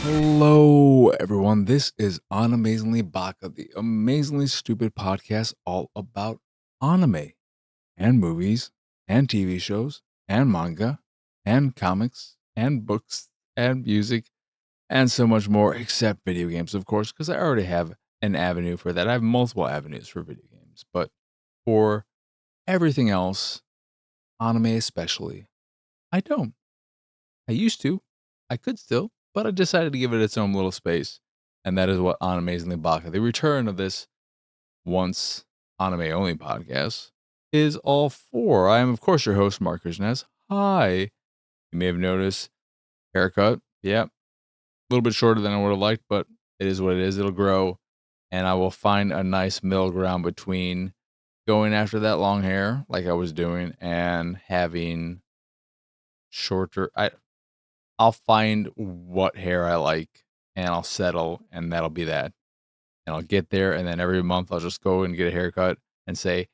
Hello, everyone. This is Animezingly Baka, the amazingly stupid podcast all about anime and movies and TV shows and manga and comics and books and music and so much more, except video games, of course, because I already have an avenue for that. I have multiple avenues for video games, but for everything else, anime especially, I don't. I used to. I could still, but I decided to give it its own little space. And that is what Animezingly Baka, the return of this once anime only podcast, is all for. I am, of course, your host, Mark Krishnez. Hi. You may have noticed haircut. Yeah, a little bit shorter than I would have liked, but it is what it is. It'll grow. And I will find a nice middle ground between going after that long hair, like I was doing, and having shorter. I'll find what hair I like and I'll settle and that'll be that. And I'll get there and then every month I'll just go and get a haircut and say,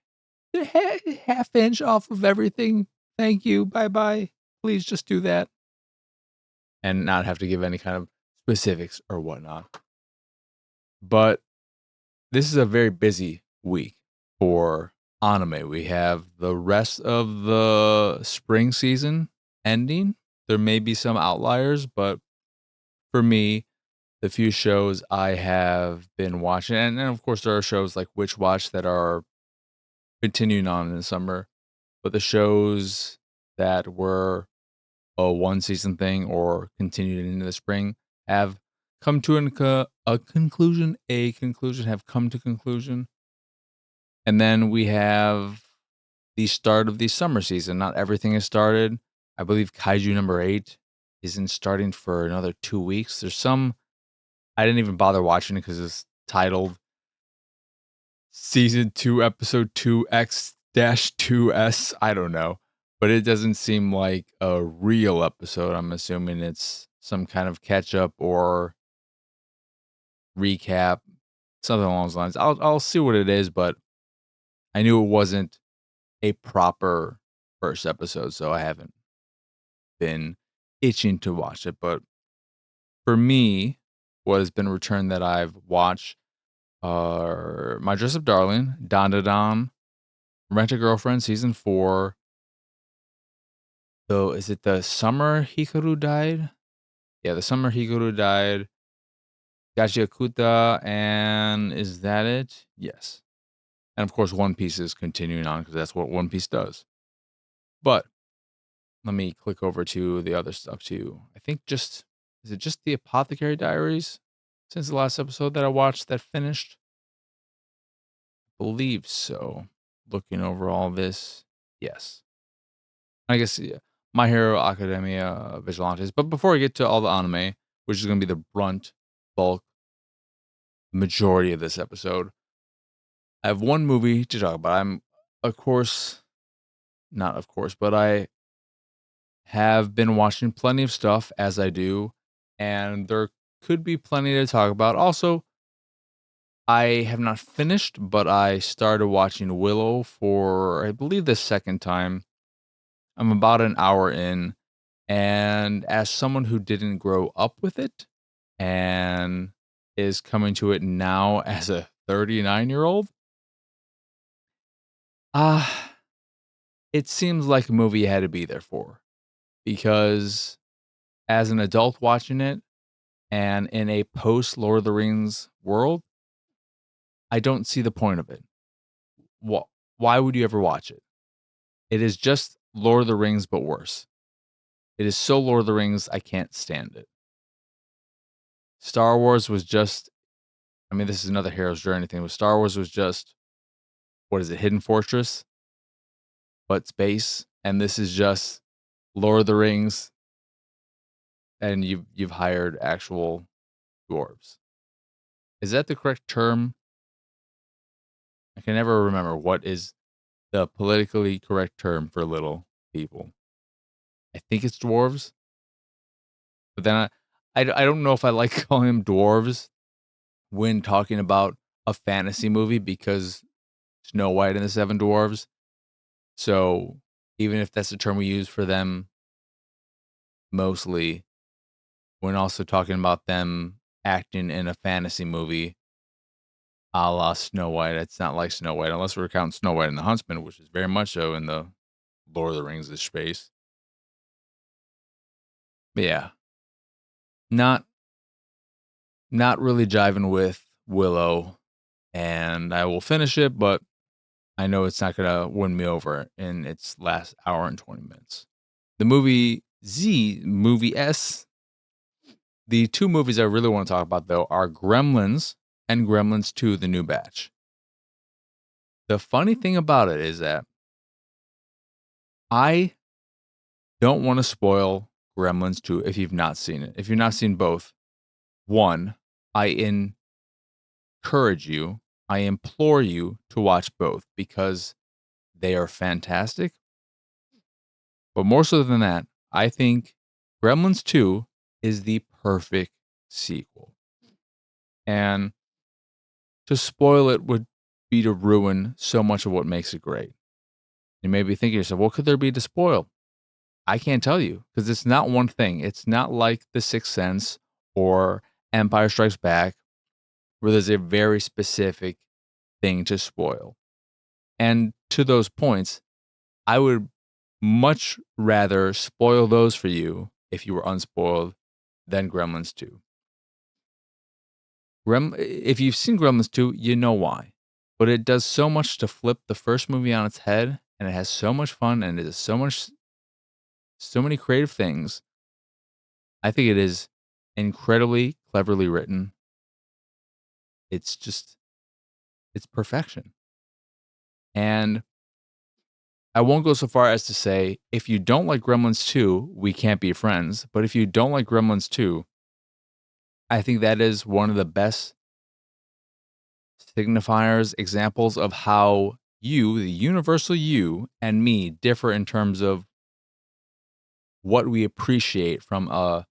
half inch off of everything. Thank you. Bye bye. Please just do that. And not have to give any kind of specifics or whatnot. But this is a very busy week for anime. We have the rest of the spring season ending. There may be some outliers, but for me, the few shows I have been watching, and of course there are shows like Witch Watch that are continuing on in the summer, but the shows that were a one season thing or continued into the spring have come to a conclusion. A conclusion have come to conclusion, and then we have the start of the summer season. Not everything has started. I believe Kaiju number 8 isn't starting for another 2 weeks. There's some I didn't even bother watching it because it's titled Season 2, Episode 2X-2S. I don't know. But it doesn't seem like a real episode. I'm assuming it's some kind of catch up or recap, something along those lines. I'll see what it is, but I knew it wasn't a proper first episode, so I haven't been itching to watch it. But for me, what has been returned that I've watched are My Dress Up Darling, Don Da Don, Rent a Girlfriend season 4. So is it the summer Hikaru died? Yeah, the summer Hikaru died. Gachiakuta, and is that it? Yes. And of course, One Piece is continuing on because that's what One Piece does. But let me click over to the other stuff too. I think is it just the Apothecary Diaries since the last episode that I watched that finished? Believe so. Looking over all this, yes. I guess yeah, My Hero Academia Vigilantes. But before I get to all the anime, which is going to be the bulk, majority of this episode, I have one movie to talk about. Of course, not of course, but I have been watching plenty of stuff as I do, and there could be plenty to talk about. Also, I have not finished, but I started watching Willow for, I believe, the second time. I'm about an hour in, and as someone who didn't grow up with it and is coming to it now as a 39-year-old, ah, it seems like a movie you had to be there for. Because as an adult watching it and in a post Lord of the Rings world, I don't see the point of it. Why would you ever watch it? It is just Lord of the Rings, but worse. It is so Lord of the Rings, I can't stand it. Star Wars was just, I mean, this is another hero's journey thing, but Star Wars was just, what is it, Hidden Fortress, but space, and this is just Lord of the Rings, and you've hired actual dwarves. Is that the correct term? I can never remember what is the politically correct term for little people. I think it's dwarves, but then I don't know if I like calling them dwarves when talking about a fantasy movie because Snow White and the Seven Dwarves. So even if that's the term we use for them, mostly when also talking about them acting in a fantasy movie a la Snow White. It's not like Snow White, unless we're counting Snow White and the Huntsman, which is very much so in the Lord of the Rings space. But yeah, not not really jiving with Willow, and I will finish it, but I know it's not gonna win me over in its last hour and 20 minutes. The movie S. The two movies I really want to talk about though are Gremlins and Gremlins 2: The New Batch. The funny thing about it is that I don't want to spoil Gremlins 2 if you've not seen it. If you've not seen both, one, I encourage you, I implore you to watch both because they are fantastic. But more so than that, I think Gremlins 2 is the perfect sequel. And to spoil it would be to ruin so much of what makes it great. You may be thinking to yourself, what could there be to spoil? I can't tell you because it's not one thing. It's not like The Sixth Sense or Empire Strikes Back, where there's a very specific thing to spoil. And to those points, I would much rather spoil those for you if you were unspoiled than Gremlins 2. If you've seen Gremlins 2, you know why. But it does so much to flip the first movie on its head, and it has so much fun, and it is so many creative things. I think it is incredibly cleverly written. It's perfection. And I won't go so far as to say, if you don't like Gremlins 2, we can't be friends. But if you don't like Gremlins 2, I think that is one of the best signifiers, examples of how you, the universal you, and me differ in terms of what we appreciate from a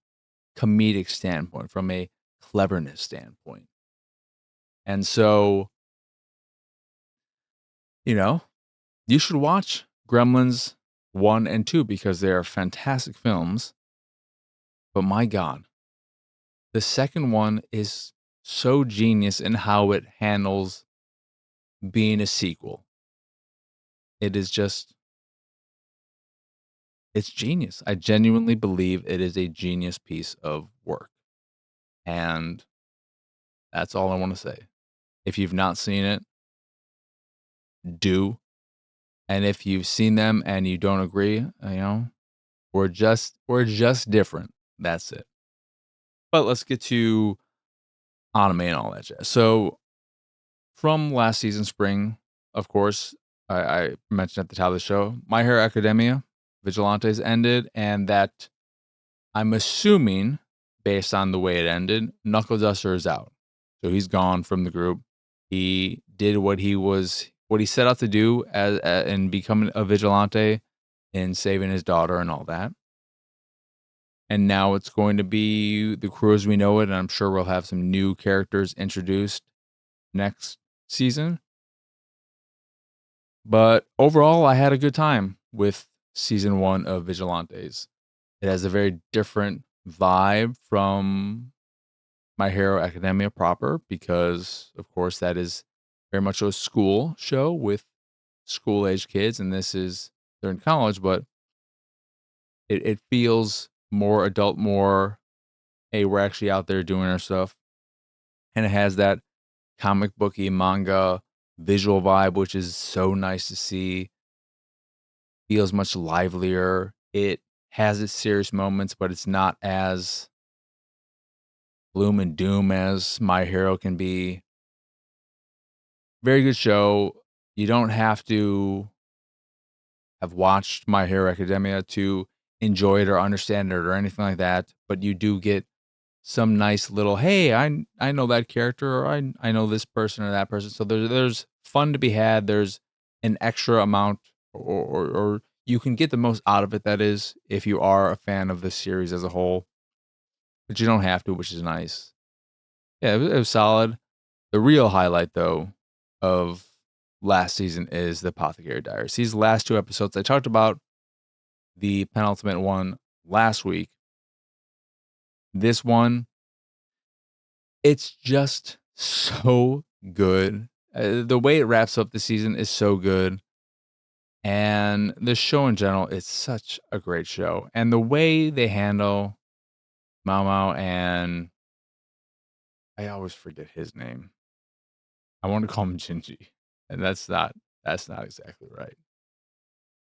comedic standpoint, from a cleverness standpoint. And so, you should watch Gremlins 1 and 2 because they are fantastic films. But my God, the second one is so genius in how it handles being a sequel. It is it's genius. I genuinely believe it is a genius piece of work. And that's all I want to say. If you've not seen it, do. And if you've seen them and you don't agree, we're just different. That's it. But let's get to anime and all that jazz. So from last season, spring, of course, I mentioned at the top of the show, My Hero Academia, Vigilantes ended, and that I'm assuming, based on the way it ended, Knuckle Duster is out. So he's gone from the group. He did what he set out to do as in becoming a vigilante and saving his daughter and all that. And now it's going to be the crew as we know it, and I'm sure we'll have some new characters introduced next season. But overall, I had a good time with season 1 of Vigilantes. It has a very different vibe from My Hero Academia proper because, of course, that is very much a school show with school-age kids, and they're in college, but it feels more adult, more, hey, we're actually out there doing our stuff. And it has that comic booky manga visual vibe, which is so nice to see. Feels much livelier. It has its serious moments, but it's not as gloom and doom as My Hero can be. Very good show. You don't have to have watched My Hero Academia to enjoy it or understand it or anything like that, but you do get some nice little, hey, I know that character, or I know this person or that person. So there's fun to be had. There's an extra amount, or you can get the most out of it. That is, if you are a fan of the series as a whole, but you don't have to, which is nice. Yeah, it was solid. The real highlight, though, of last season is the Apothecary Diaries. These last 2 episodes, I talked about the penultimate one last week. This one, it's just so good. The way it wraps up the season is so good. And the show in general is such a great show. And the way they handle Mao Mao and I always forget his name. I want to call him Jinji. And that's not exactly right.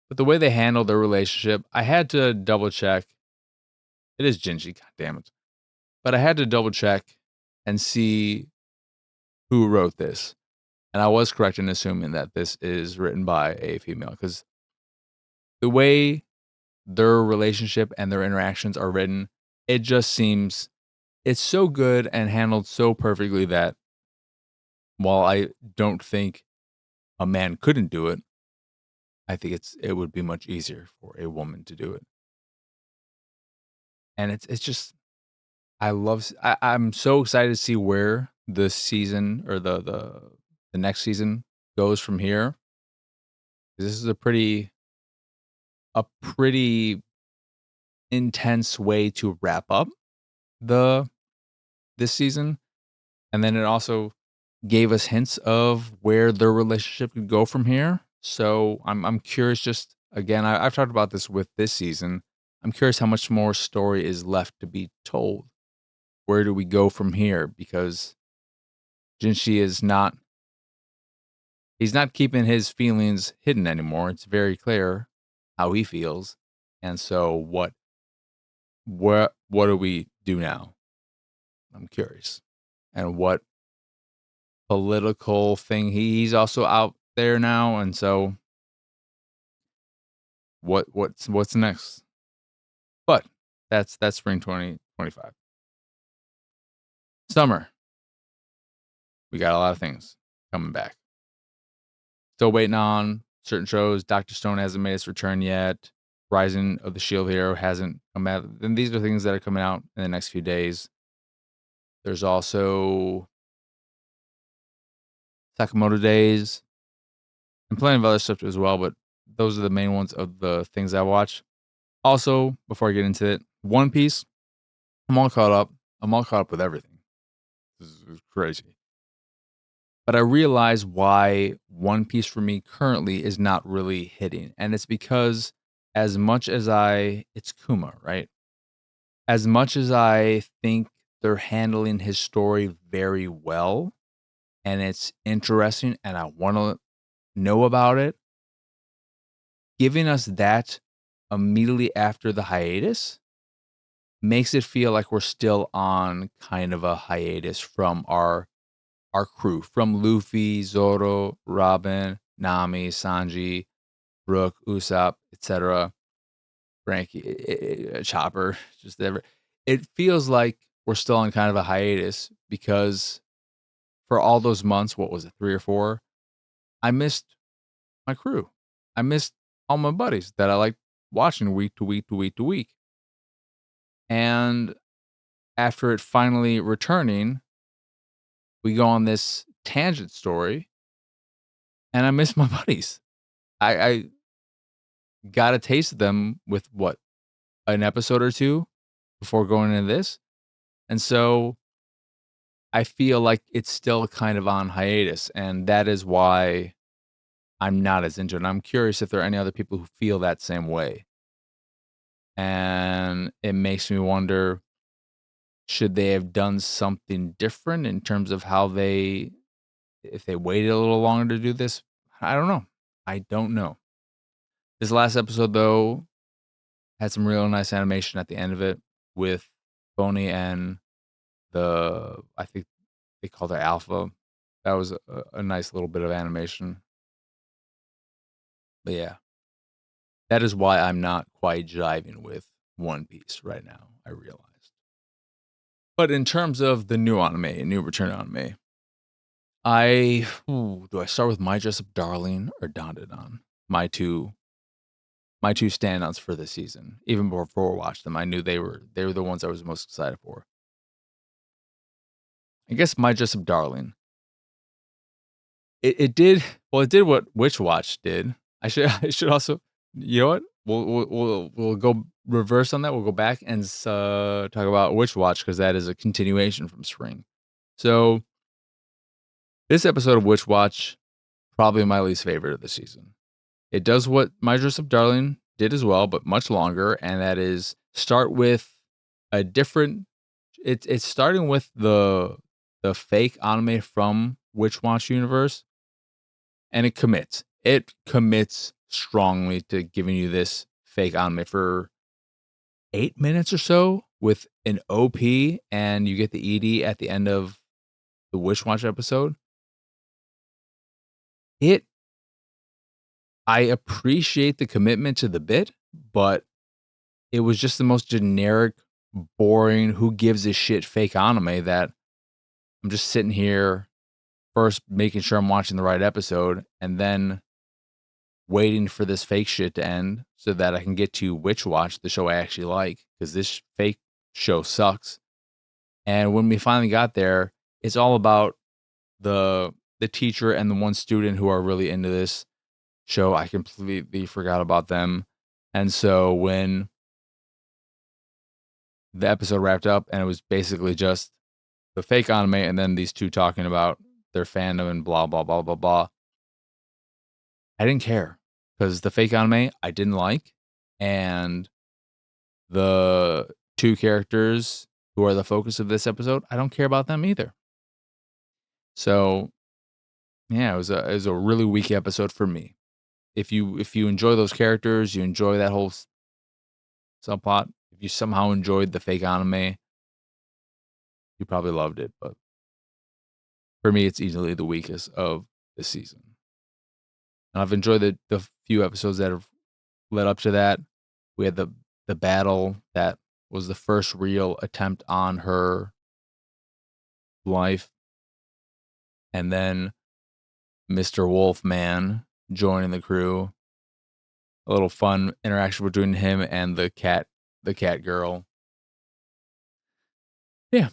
But the way they handle their relationship, I had to double check. It is Jinji, god damn it. But I had to double check and see who wrote this. And I was correct in assuming that this is written by a female because the way their relationship and their interactions are written, it just seems it's so good and handled so perfectly that while I don't think a man couldn't do it, I think it would be much easier for a woman to do it. And it's just I'm so excited to see where the season or the next season goes from here. This is a pretty intense way to wrap up the this season, and then it also gave us hints of where their relationship could go from here. So I'm curious. Just again, I've talked about this with this season. I'm curious how much more story is left to be told. Where do we go from here? Because Jinshi is not he's not keeping his feelings hidden anymore. It's very clear how he feels. And so what do we do now? I'm curious. And what political thing he's also out there now, and so what's next? But that's spring 2025. Summer, we got a lot of things coming back. Still waiting on certain shows. Dr. Stone hasn't made its return yet. Rising of the Shield Hero hasn't come out. And these are things that are coming out in the next few days. There's also Sakamoto Days and plenty of other stuff as well, but those are the main ones of the things I watch. Also, before I get into it, One Piece, I'm all caught up. I'm all caught up with everything. This is crazy. But I realize why One Piece for me currently is not really hitting. And it's because as much as it's Kuma, right? As much as I think they're handling his story very well and it's interesting and I want to know about it, giving us that immediately after the hiatus makes it feel like we're still on kind of a hiatus from our crew, from Luffy, Zoro, Robin, Nami, Sanji, Brook, Usopp, etc. Frankie, Chopper, just ever. It feels like we're still on kind of a hiatus because for all those months, what was it, 3 or 4? I missed my crew. I missed all my buddies that I liked watching week to week to week to week. And after it finally returning, we go on this tangent story, and I miss my buddies. I got a taste of them with what, an episode or two before going into this, and so I feel like it's still kind of on hiatus, and that is why I'm not as into it. I'm curious if there are any other people who feel that same way, and it makes me wonder, should they have done something different in terms of how if they waited a little longer to do this? I don't know. I don't know. This last episode, though, had some real nice animation at the end of it with Boney and I think they called her Alpha. That was a nice little bit of animation. But yeah, that is why I'm not quite jiving with One Piece right now, I realized. But in terms of the new anime, new return anime, do I start with My Dress Up Darling or Dandadan? My two standouts for this season. Even before I watched them, I knew they were the ones I was most excited for. I guess My Dress Up Darling. It did what Witch Watch did. I should also, you know what? we'll go reverse on that. We'll go back and talk about Witch Watch because that is a continuation from spring. So this episode of Witch Watch, probably my least favorite of the season. It does what My Dress Up Darling did as well, but much longer, and that is start with a different. It's starting with the fake anime from Witch Watch universe, and it commits. It commits strongly to giving you this fake anime for 8 minutes or so with an OP, and you get the ED at the end of the Witch Watch episode. I appreciate the commitment to the bit, but it was just the most generic, boring, who gives a shit fake anime that I'm just sitting here first making sure I'm watching the right episode and then waiting for this fake shit to end so that I can get to Witch Watch, the show I actually like, because this fake show sucks. And when we finally got there, it's all about the teacher and the one student who are really into this show. I completely forgot about them. And so when the episode wrapped up and it was basically just the fake anime and then these two talking about their fandom and blah, blah, blah, blah, blah, I didn't care because the fake anime I didn't like. And the two characters who are the focus of this episode, I don't care about them either. So yeah, it was a really weak episode for me. If you enjoy those characters, you enjoy that whole subplot. If you somehow enjoyed the fake anime, you probably loved it. But for me, it's easily the weakest of the season. And I've enjoyed the few episodes that have led up to that. We had the battle that was the first real attempt on her life, and then Mr. Wolfman joining the crew. A little fun interaction between him and the cat girl. Yeah.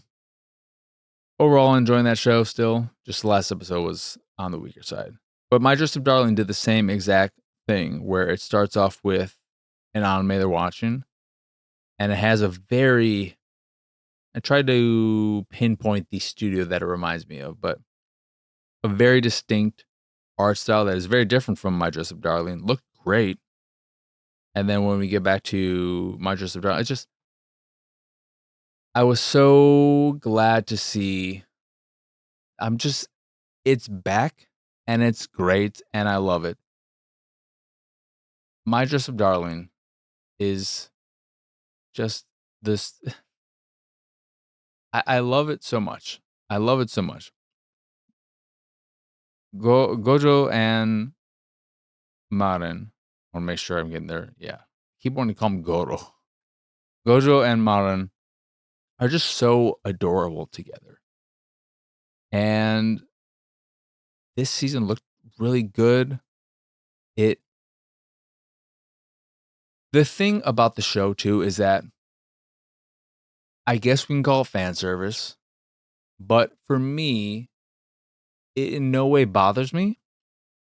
Overall, enjoying that show still. Just the last episode was on the weaker side. But My Dress Up Darling did the same exact thing where it starts off with an anime they're watching. And it has a very... I tried to pinpoint the studio that it reminds me of, but a very distinct art style that is very different from My Dress Up Darling. Looked great. And then when we get back to My Dress Up Darling, it's just... I was so glad to see... it's back and it's great and I love it. My Dress Up Darling is just this. I love it so much. I love it so much. Gojo and Marin. I want to make sure I'm getting there. Yeah. Keep wanting to call him Goro. Gojo and Marin are just so adorable together. And this season looked really good. The thing about the show too is that I guess we can call it fan service, but for me, it in no way bothers me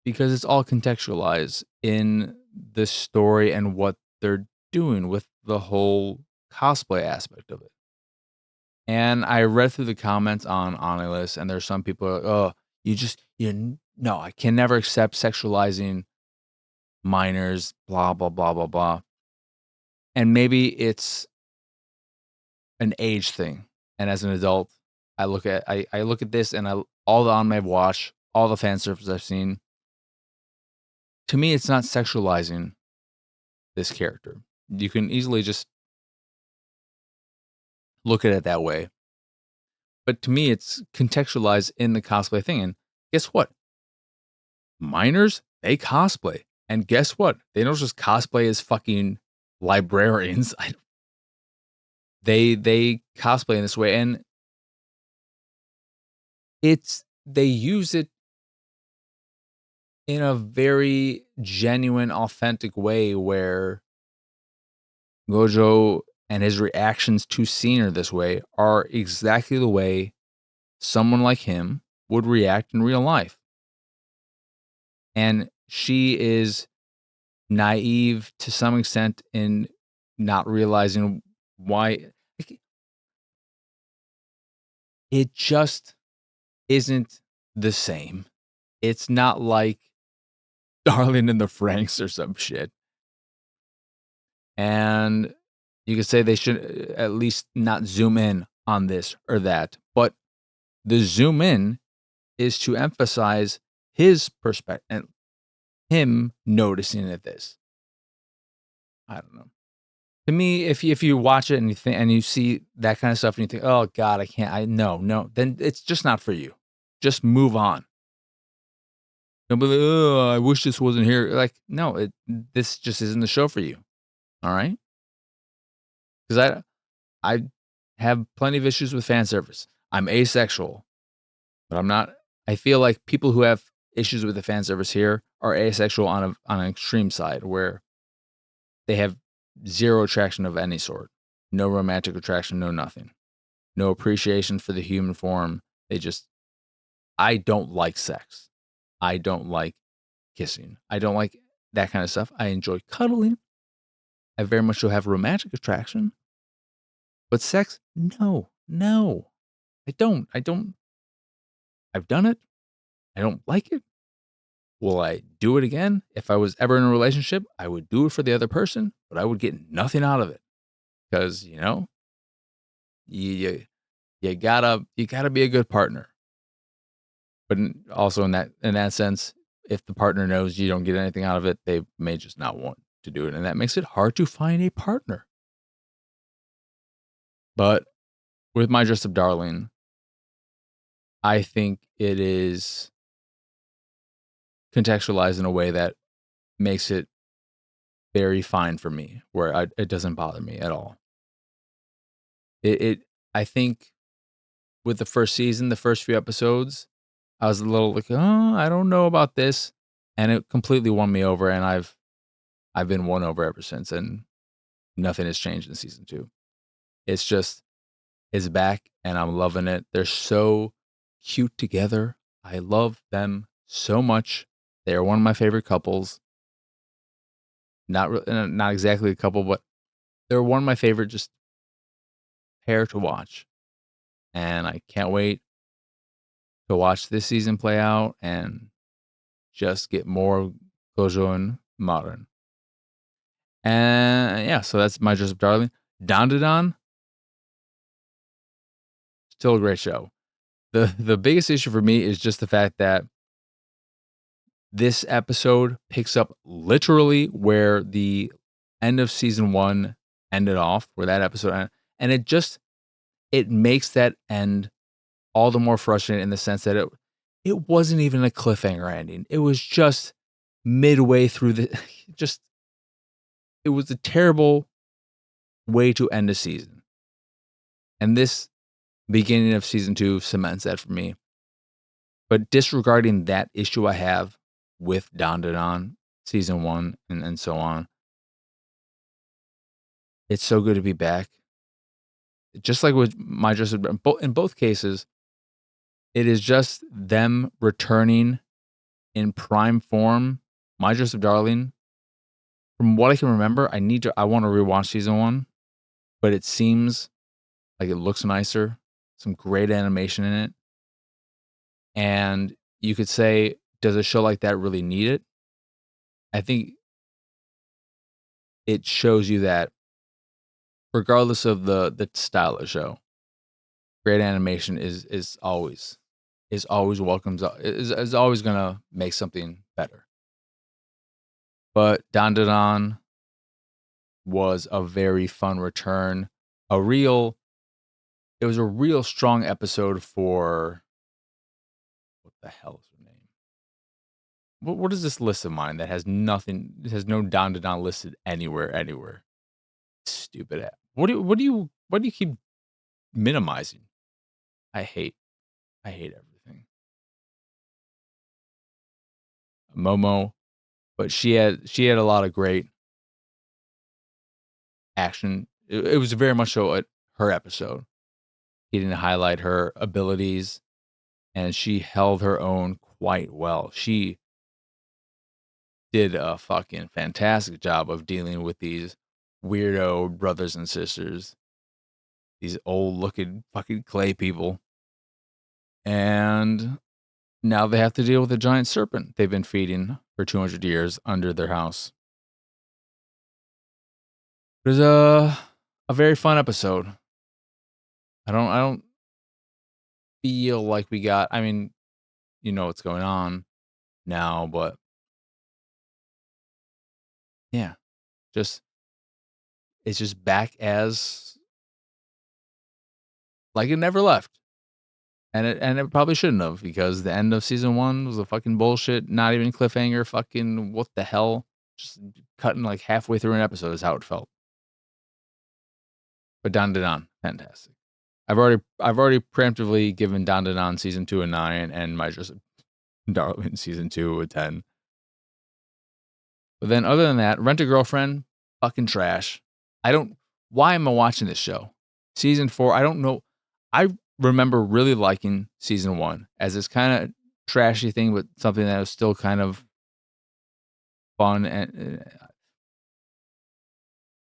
because it's all contextualized in the story and what they're doing with the whole cosplay aspect of it. And I read through the comments on Anilist, and there's some people like, oh, no, I can never accept sexualizing minors, blah, blah, blah, blah, blah. And maybe it's an age thing. And as an adult, I look at this and all the anime I've watched, all the fan service I've seen. To me, it's not sexualizing this character. You can easily just look at it that way. But to me, it's contextualized in the cosplay thing. And guess what? Minors, they cosplay. And guess what? They don't just cosplay as fucking librarians. They cosplay in this way. And they use it in a very genuine, authentic way where Gojo and his reactions to seeing her this way are exactly the way someone like him would react in real life. And she is naive to some extent in not realizing why it just isn't the same. It's not like Darling in the Franxx or some shit. And you could say they should at least not zoom in on this or that. But the zoom in is to emphasize his perspective and him noticing at this. I don't know. To me, if you watch it and you think and you see that kind of stuff and you think, oh God, I can't, no, then it's just not for you. Just move on. Don't be like, oh, I wish this wasn't here. Like, no, this just isn't the show for you. All right. Because I have plenty of issues with fan service. I'm asexual, but I'm not. I feel like people who have issues with the fan service here are asexual on an extreme side where they have zero attraction of any sort, no romantic attraction, no nothing, no appreciation for the human form. I don't like sex. I don't like kissing. I don't like that kind of stuff. I enjoy cuddling. I very much so have romantic attraction. But sex, no. I don't. I've done it. I don't like it. Will I do it again? If I was ever in a relationship, I would do it for the other person, but I would get nothing out of it. Because, you gotta be a good partner. But also in that sense, if the partner knows you don't get anything out of it, they may just not want to do it. And that makes it hard to find a partner. But with My Dress Up Darling, I think it is contextualized in a way that makes it very fine for me, where it doesn't bother me at all. I think with the first season, the first few episodes, I was a little like, oh, I don't know about this, and it completely won me over, and I've been won over ever since, and nothing has changed in season 2. It's just it's back, and I'm loving it. They're so cute together. I love them so much. They are one of my favorite couples. Not exactly a couple, but they're one of my favorite just pair to watch. And I can't wait to watch this season play out and just get more Gojo and Marin. And yeah, so that's My Dress Up Darling. Dandadan, still a great show. The biggest issue for me is just the fact that this episode picks up literally where the end of season 1 ended off, where that episode ended, and it makes that end all the more frustrating in the sense that it wasn't even a cliffhanger ending. It was just midway through it was a terrible way to end a season. And this beginning of season 2 cements that for me. But disregarding that issue I have with Dandadan season 1 and so on, it's so good to be back. Just like with My Dress Up, in both cases, it is just them returning in prime form. My Dress Up Darling, from what I can remember, I want to rewatch season 1, but it seems like it looks nicer, some great animation in it. And you could say, does a show like that really need it? I think it shows you that regardless of the style of the show, great animation is always welcomes is always gonna make something better. But Dandadan was a very fun return. It was a real strong episode for what the hell is her name? What is this list of mine that has nothing? It has no Dandadan listed anywhere. Stupid app. What do you keep minimizing? I hate everything. Momo, but she had a lot of great action. It was very much so her episode, getting to highlight her abilities, and she held her own quite well. did a fucking fantastic job of dealing with these weirdo brothers and sisters, these old looking fucking clay people. And now they have to deal with a giant serpent they've been feeding for 200 years under their house. It was a very fun episode. I don't feel like we got, I mean, you know what's going on now, but yeah, just it's just back as like it never left. And it probably shouldn't have, because the end of season 1 was a fucking bullshit, not even cliffhanger, fucking what the hell? Just cutting like halfway through an episode is how it felt. But Don Don, fantastic. I've already preemptively given Don Don season 2 a 9 and my just Darwin season 2 a 10. But then other than that, Rent a Girlfriend, fucking trash. Why am I watching this show? Season 4, I don't know. I remember really liking season 1 as this kind of trashy thing, but something that was still kind of fun. And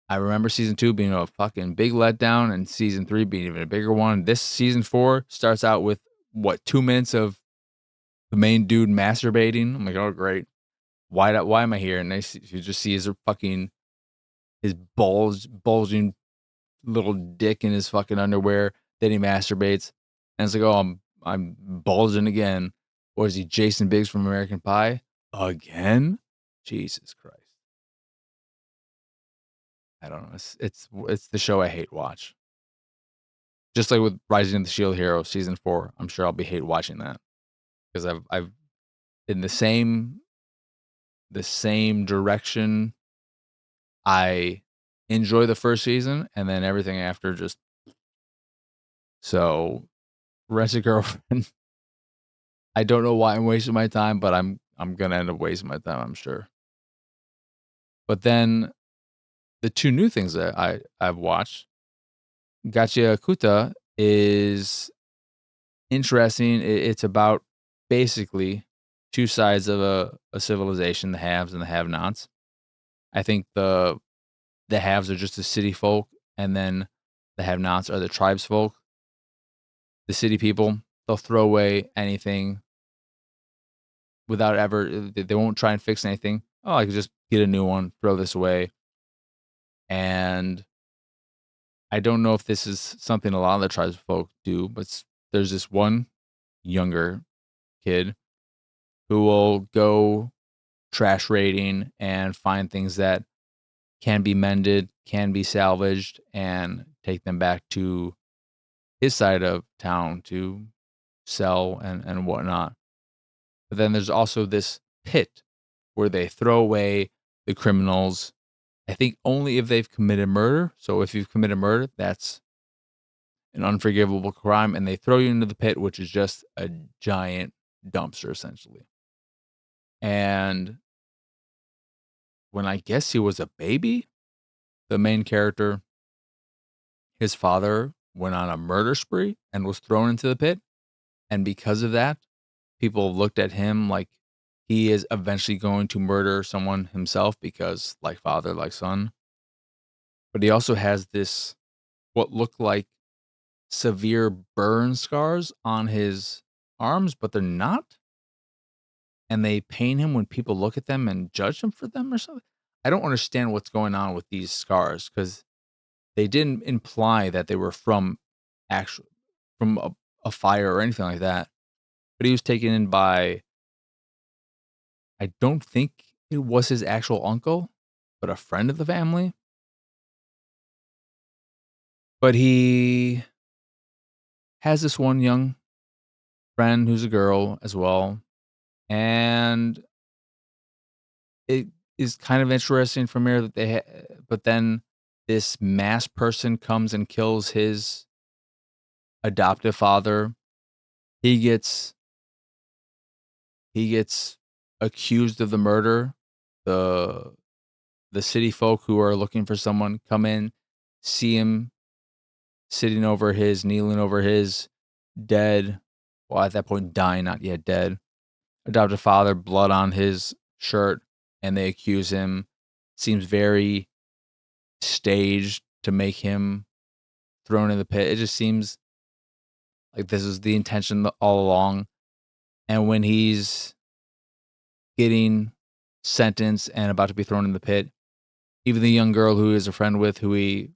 I remember season 2 being a fucking big letdown and season 3 being even a bigger one. This season 4 starts out with 2 minutes of the main dude masturbating. I'm like, oh great. Why am I here? And you just see his fucking his bulging little dick in his fucking underwear. Then he masturbates, and it's like, oh, I'm bulging again. Or is he Jason Biggs from American Pie again? Jesus Christ! I don't know. It's the show I hate watch. Just like with Rising of the Shield Hero season 4, I'm sure I'll be hate watching that because I've in the same direction. I enjoy the first season, and then everything after just so. Rent a Girlfriend. I don't know why I'm wasting my time, but I'm gonna end up wasting my time, I'm sure. But then the 2 new things that I've watched, Gachiakuta is interesting. It's about basically 2 sides of a civilization, the haves and the have-nots. I think the haves are just the city folk, and then the have-nots are the tribes folk. The city people, they'll throw away anything without ever, they won't try and fix anything. Oh, I could just get a new one, throw this away. And I don't know if this is something a lot of the tribes folk do, but there's this one younger kid who will go trash raiding and find things that can be mended, can be salvaged, and take them back to his side of town to sell and whatnot. But then there's also this pit where they throw away the criminals. I think only if they've committed murder. So if you've committed murder, that's an unforgivable crime, and they throw you into the pit, which is just a giant dumpster essentially. And when I guess he was a baby, the main character, his father went on a murder spree and was thrown into the pit. And because of that, people looked at him like he is eventually going to murder someone himself because like father, like son. But he also has this, what looked like severe burn scars on his arms, but they're not. And they pain him when people look at them and judge him for them or something. I don't understand what's going on with these scars because they didn't imply that they were from actual from a fire or anything like that. But he was taken in by, I don't think it was his actual uncle, but a friend of the family. But he has this one young friend who's a girl as well. And it is kind of interesting from here that but then this mass person comes and kills his adoptive father. He gets accused of the murder. The city folk who are looking for someone come in, see him kneeling over his dead, well, at that point dying, not yet dead, adopted father, blood on his shirt, and they accuse him. Seems very staged to make him thrown in the pit. It just seems like this is the intention all along. And when he's getting sentenced and about to be thrown in the pit, even the young girl who is a friend with, who he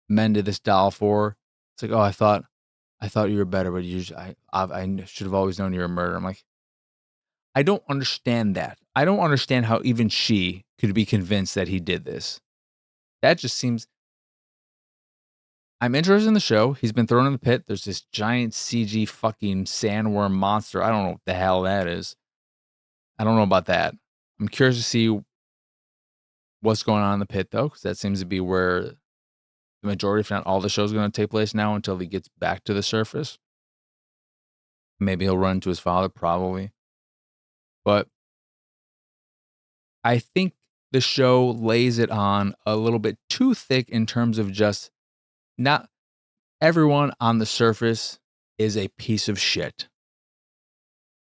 mended this doll for, it's like, oh, I thought you were better, but I should have always known you were a murderer. I'm like, I don't understand that. I don't understand how even she could be convinced that he did this. That just seems. I'm interested in the show. He's been thrown in the pit. There's this giant CG fucking sandworm monster. I don't know what the hell that is. I don't know about that. I'm curious to see what's going on in the pit, though, because that seems to be where the majority, if not all, the show's going to take place now until he gets back to the surface. Maybe he'll run into his father, probably. But I think the show lays it on a little bit too thick in terms of just not everyone on the surface is a piece of shit.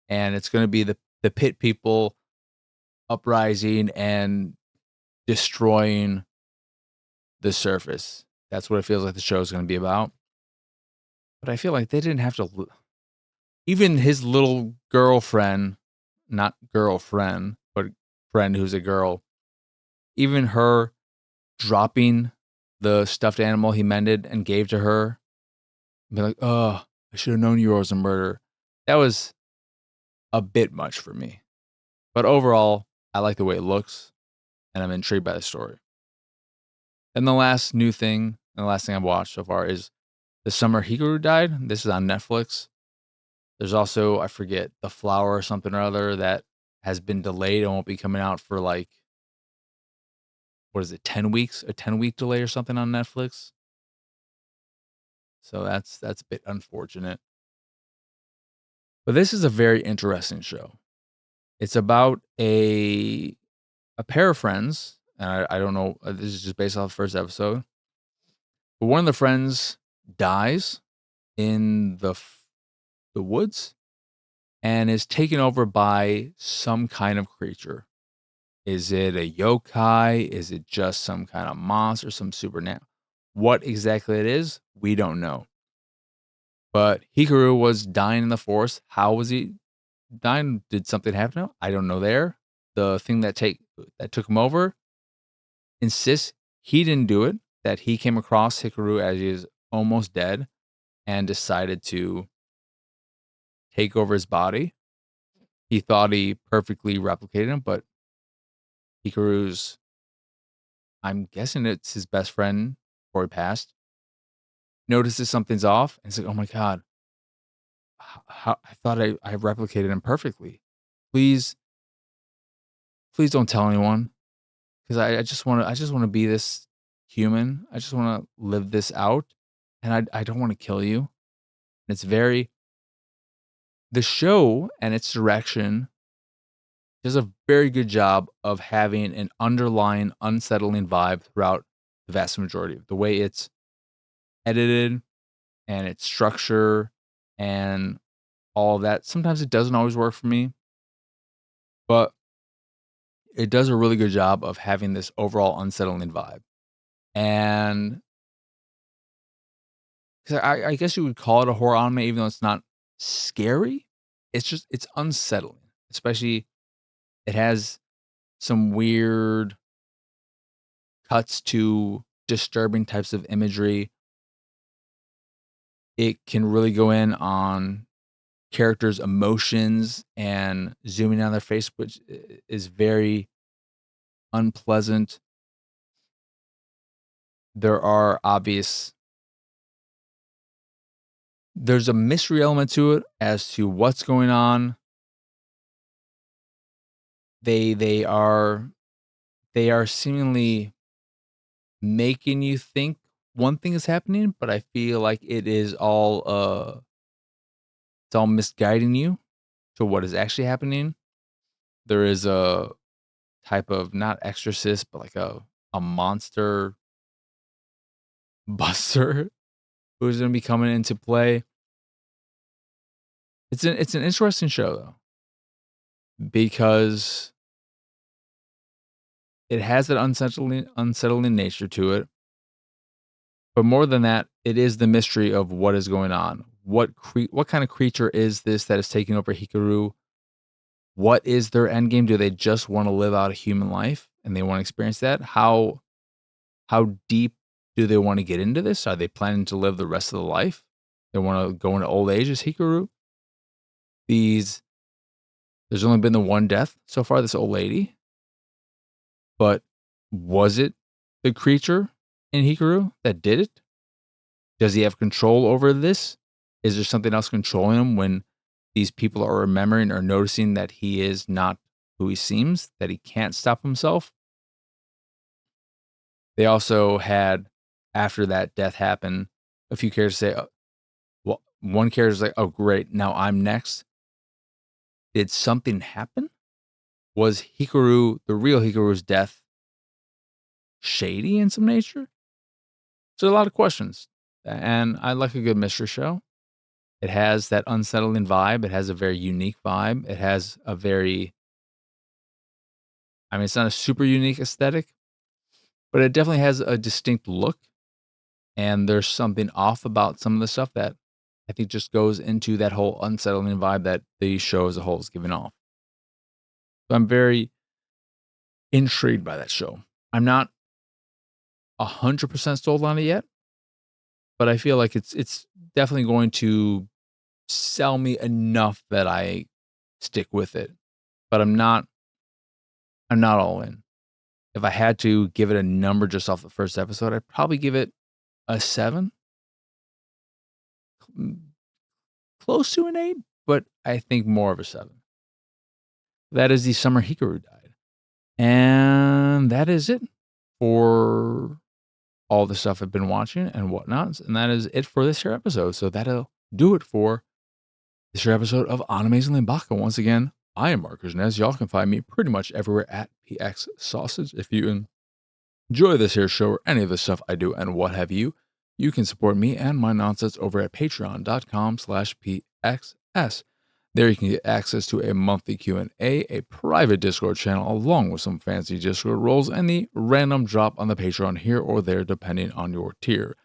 And it's going to be the pit people uprising and destroying the surface. That's what it feels like the show is going to be about. But I feel like they didn't have to. Even his little girlfriend, not girlfriend, but friend who's a girl, even her dropping the stuffed animal he mended and gave to her, and be like, oh, I should have known you was a murderer. That was a bit much for me. But overall, I like the way it looks, and I'm intrigued by the story. And the last new thing, and the last thing I've watched so far is The Summer Hikaru Died. This is on Netflix. There's also, I forget, The Flower or something or other that has been delayed and won't be coming out for like, what is it, 10 weeks? A 10-week delay or something on Netflix. So that's a bit unfortunate. But this is a very interesting show. It's about a pair of friends, and I don't know, this is just based off the first episode. But one of the friends dies in the woods and is taken over by some kind of creature. Is it a yokai? Is it just some kind of monster, some supernatural? What exactly it is, we don't know. But Hikaru was dying in the forest. How was he dying? Did something happen to him? I don't know there. The thing that took him over insists he didn't do it, that he came across Hikaru as he is almost dead and decided to take over his body. He thought he perfectly replicated him, but Hikaru's, I'm guessing it's his best friend before he passed, notices something's off and says, oh my God, I thought I replicated him perfectly. Please don't tell anyone. Because I just want to be this human. I just want to live this out. And I don't want to kill you. And it's the show and its direction does a very good job of having an underlying unsettling vibe throughout the vast majority of the way it's edited and its structure and all of that. Sometimes it doesn't always work for me, but it does a really good job of having this overall unsettling vibe. And 'cause I guess you would call it a horror anime, even though it's not scary. It's unsettling, especially it has some weird cuts to disturbing types of imagery. It can really go in on characters' emotions and zooming in on their face, which is very unpleasant. There are there's a mystery element to it as to what's going on. They are seemingly making you think one thing is happening, but I feel like it's all misguiding you to what is actually happening. There is a type of not exorcist, but like a monster buster who's going to be coming into play. It's an interesting show though, because it has an unsettling nature to it. But more than that, it is the mystery of what is going on. What kind of creature is this that is taking over Hikaru? What is their end game? Do they just want to live out a human life and they want to experience that? How deep do they want to get into this? Are they planning to live the rest of the life? They want to go into old age as Hikaru? There's only been the one death so far, this old lady. But was it the creature in Hikaru that did it? Does he have control over this? Is there something else controlling him when these people are remembering or noticing that he is not who he seems, that he can't stop himself? They also had, after that death happened, a few characters say, well, one character's like, oh, great, now I'm next. Did something happen? Was Hikaru, the real Hikaru's death, shady in some nature? So a lot of questions. And I like a good mystery show. It has that unsettling vibe. It has a very unique vibe. It has a very, it's not a super unique aesthetic, but it definitely has a distinct look. And there's something off about some of the stuff that I think just goes into that whole unsettling vibe that the show as a whole is giving off. So I'm very intrigued by that show. I'm not 100% sold on it yet, but I feel like it's definitely going to sell me enough that I stick with it. But I'm not all in. If I had to give it a number just off the first episode, I'd probably give it a 7. Close to an 8, but I think more of a 7. That is the summer Hikaru died. And that is it for all the stuff I've been watching and whatnot. And that is it for this here episode. So that'll do it for this here episode of Animezingly Baka. Once again, I am Marcus Nez. Y'all can find me pretty much everywhere at PX Sausage. If you enjoy this here show or any of the stuff I do and what have you, you can support me and my nonsense over at patreon.com/PXS. There you can get access to a monthly Q&A, a private Discord channel, along with some fancy Discord roles, and the random drop on the Patreon here or there, depending on your tier.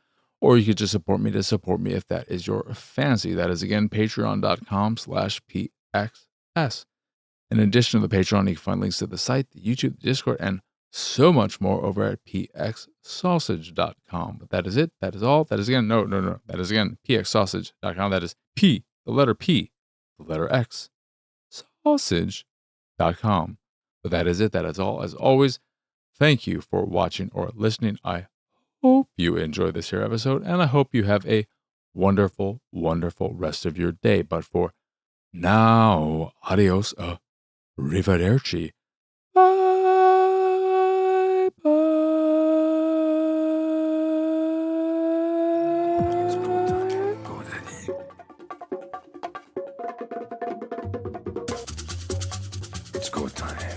Or you could just support me to support me if that is your fancy. That is, again, patreon.com/PXS. In addition to the Patreon, you can find links to the site, the YouTube, the Discord, and so much more over at pxsausage.com. But that is it. That is all. That is again, no. That is again, pxsausage.com. That is P, the letter P, the letter X, sausage.com. But that is it. That is all. As always, thank you for watching or listening. I hope you enjoy this here episode, and I hope you have a wonderful, wonderful rest of your day. But for now, adios, arrivederci. Bye bye. It's go time.